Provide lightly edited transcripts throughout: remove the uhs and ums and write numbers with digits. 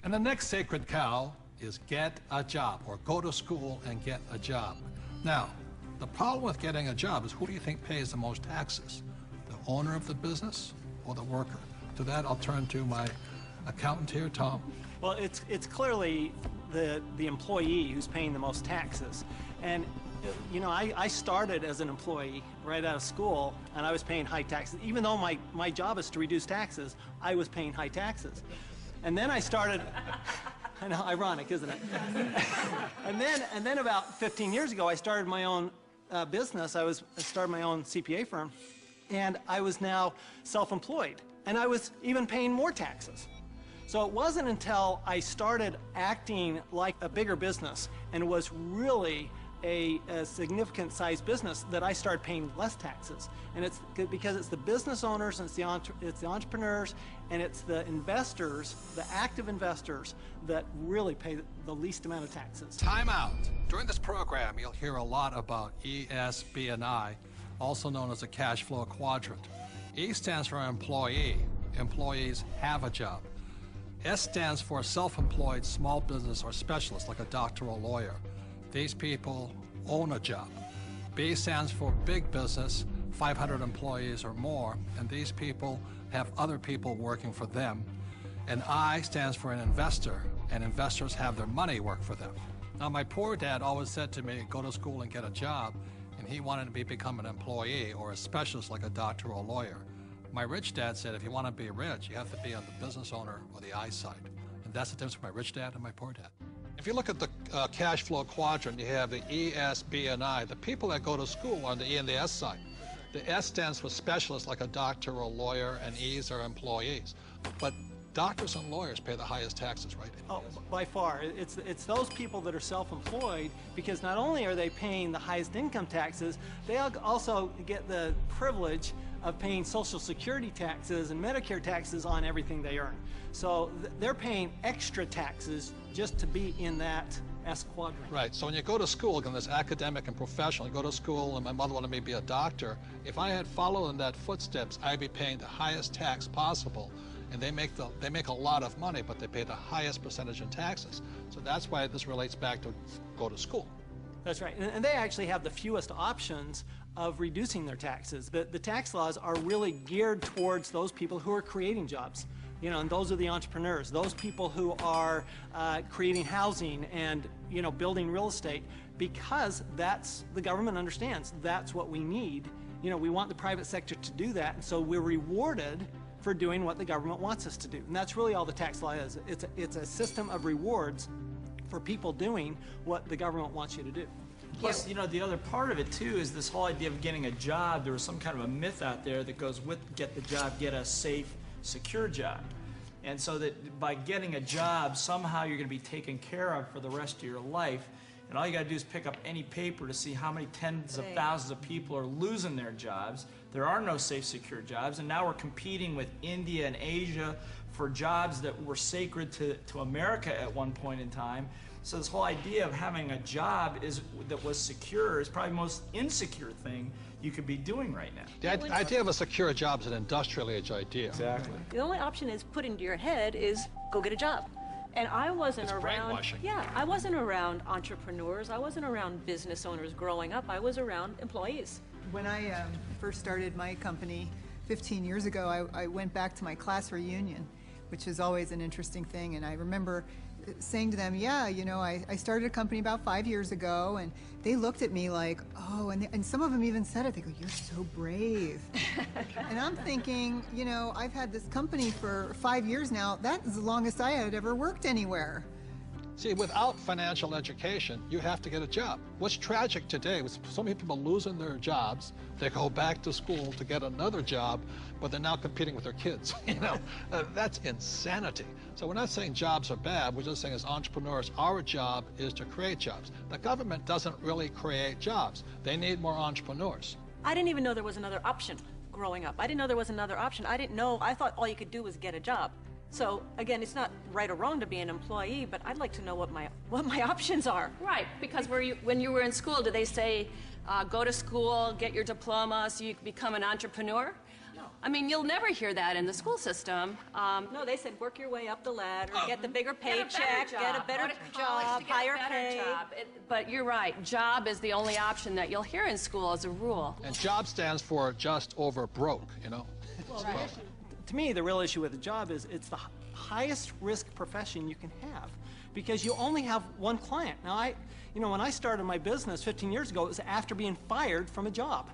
And the next sacred cow is get a job, or go to school and get a job. Now, the problem with getting a job is, who do you think pays the most taxes? The owner of the business or the worker? To that, I'll turn to my accountant here, Tom. Well, it's clearly the employee who's paying the most taxes. And you know, I started as an employee right out of school, and I was paying high taxes. Even though my job is to reduce taxes, I was paying high taxes. And then I started, I know, ironic, isn't it? and then about 15 years ago, I started my own business. I started my own CPA firm, and I was now self-employed, and I was even paying more taxes. So it wasn't until I started acting like a bigger business and was really a significant sized business that I started paying less taxes. And it's because it's the business owners, and it's the entrepreneurs, and it's the investors, the active investors, that really pay the least amount of taxes. Time out. During this program, you'll hear a lot about E, S, B, and I, also known as the cash flow quadrant. E stands for employee. Employees have a job. S stands for self-employed small business or specialist, like a doctor or lawyer. These people own a job. B stands for big business, 500 employees or more, and these people have other people working for them. And I stands for an investor, and investors have their money work for them. Now, my poor dad always said to me, go to school and get a job, and he wanted me to become an employee or a specialist like a doctor or a lawyer. My rich dad said, if you want to be rich, you have to be on the business owner or the I side. And that's the difference between my rich dad and my poor dad. If you look at the cash flow quadrant, you have the E, S, B, and I. The people that go to school are on the E and the S side. The S stands for specialists like a doctor or a lawyer, and E's are employees. But doctors and lawyers pay the highest taxes, right? Oh, by far. It's those people that are self-employed, because not only are they paying the highest income taxes, they also get the privilege of paying Social Security taxes and Medicare taxes on everything they earn. So they're paying extra taxes just to be in that S quadrant. Right, so when you go to school, again, there's academic and professional. You go to school, and my mother wanted me to be a doctor. If I had followed in that footsteps, I'd be paying the highest tax possible. And they make a lot of money, but they pay the highest percentage in taxes. So that's why this relates back to go to school. That's right, and they actually have the fewest options of reducing their taxes. The tax laws are really geared towards those people who are creating jobs. You know, and those are the entrepreneurs, those people who are creating housing and, you know, building real estate, because that's, the government understands, that's what we need. You know, we want the private sector to do that, and so we're rewarded for doing what the government wants us to do. And that's really all the tax law is. It's a system of rewards for people doing what the government wants you to do. Plus, you know, the other part of it too is this whole idea of getting a job. There was some kind of a myth out there that goes with get the job, get a safe, secure job. And so that by getting a job, somehow you're going to be taken care of for the rest of your life. And all you got to do is pick up any paper to see how many tens of thousands of people are losing their jobs. There are no safe, secure jobs. And now we're competing with India and Asia for jobs that were sacred to America at one point in time. So this whole idea of having a job that was secure is probably the most insecure thing you could be doing right now. The idea of a secure job is an industrial age idea. Exactly. The only option is put into your head is go get a job. And I wasn't around, brainwashing. Yeah, I wasn't around entrepreneurs. I wasn't around business owners growing up. I was around employees. When I first started my company 15 years ago, I went back to my class reunion, which is always an interesting thing. And I remember saying to them, yeah, you know, I started a company about 5 years ago, and they looked at me like, oh, and some of them even said it. They go, you're so brave. And I'm thinking, you know, I've had this company for 5 years now. That is the longest I had ever worked anywhere. See, without financial education, you have to get a job. What's tragic today is so many people losing their jobs. They go back to school to get another job, but they're now competing with their kids. You know, that's insanity. So we're not saying jobs are bad. We're just saying as entrepreneurs, our job is to create jobs. The government doesn't really create jobs. They need more entrepreneurs. I didn't even know there was another option growing up. I didn't know there was another option. I didn't know. I thought all you could do was get a job. So again, it's not right or wrong to be an employee, but I'd like to know what my options are. Right, because when you were in school, did they say go to school, get your diploma, so you could become an entrepreneur? No. I mean, you'll never hear that in the school system. No, they said work your way up the ladder, get the bigger Get a better paycheck, get a job, better go to college job, to get a higher better pay. job. But you're right, job is the only option that you'll hear in school as a rule. And job stands for just over broke, you know? To me, the real issue with the job is it's the highest risk profession you can have because you only have one client. Now, when I started my business 15 years ago, it was after being fired from a job.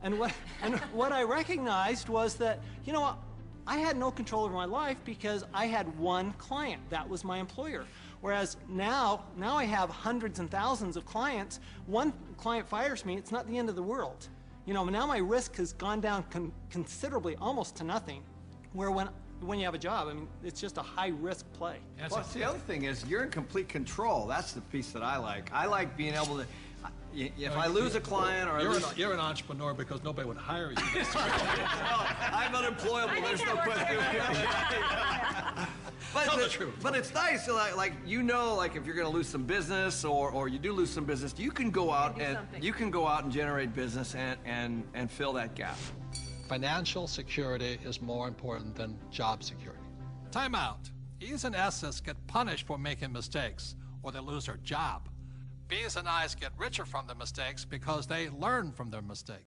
And what I recognized was that, you know what, I had no control over my life because I had one client. That was my employer. Whereas now I have hundreds and thousands of clients. One client fires me, it's not the end of the world. Now my risk has gone down considerably, almost to nothing. Where when you have a job, I mean, it's just a high-risk play. Plus, the other thing is you're in complete control. That's the piece that I like. I like being able to, if I lose a client or You're an entrepreneur because nobody would hire you. I'm unemployable, there's no question. Tell the truth. But it's nice, like if you're going to lose some business or you do lose some business, you can go out and generate business and fill that gap. Financial security is more important than job security. Time out. E's and S's get punished for making mistakes, or they lose their job. B's and I's get richer from their mistakes because they learn from their mistakes.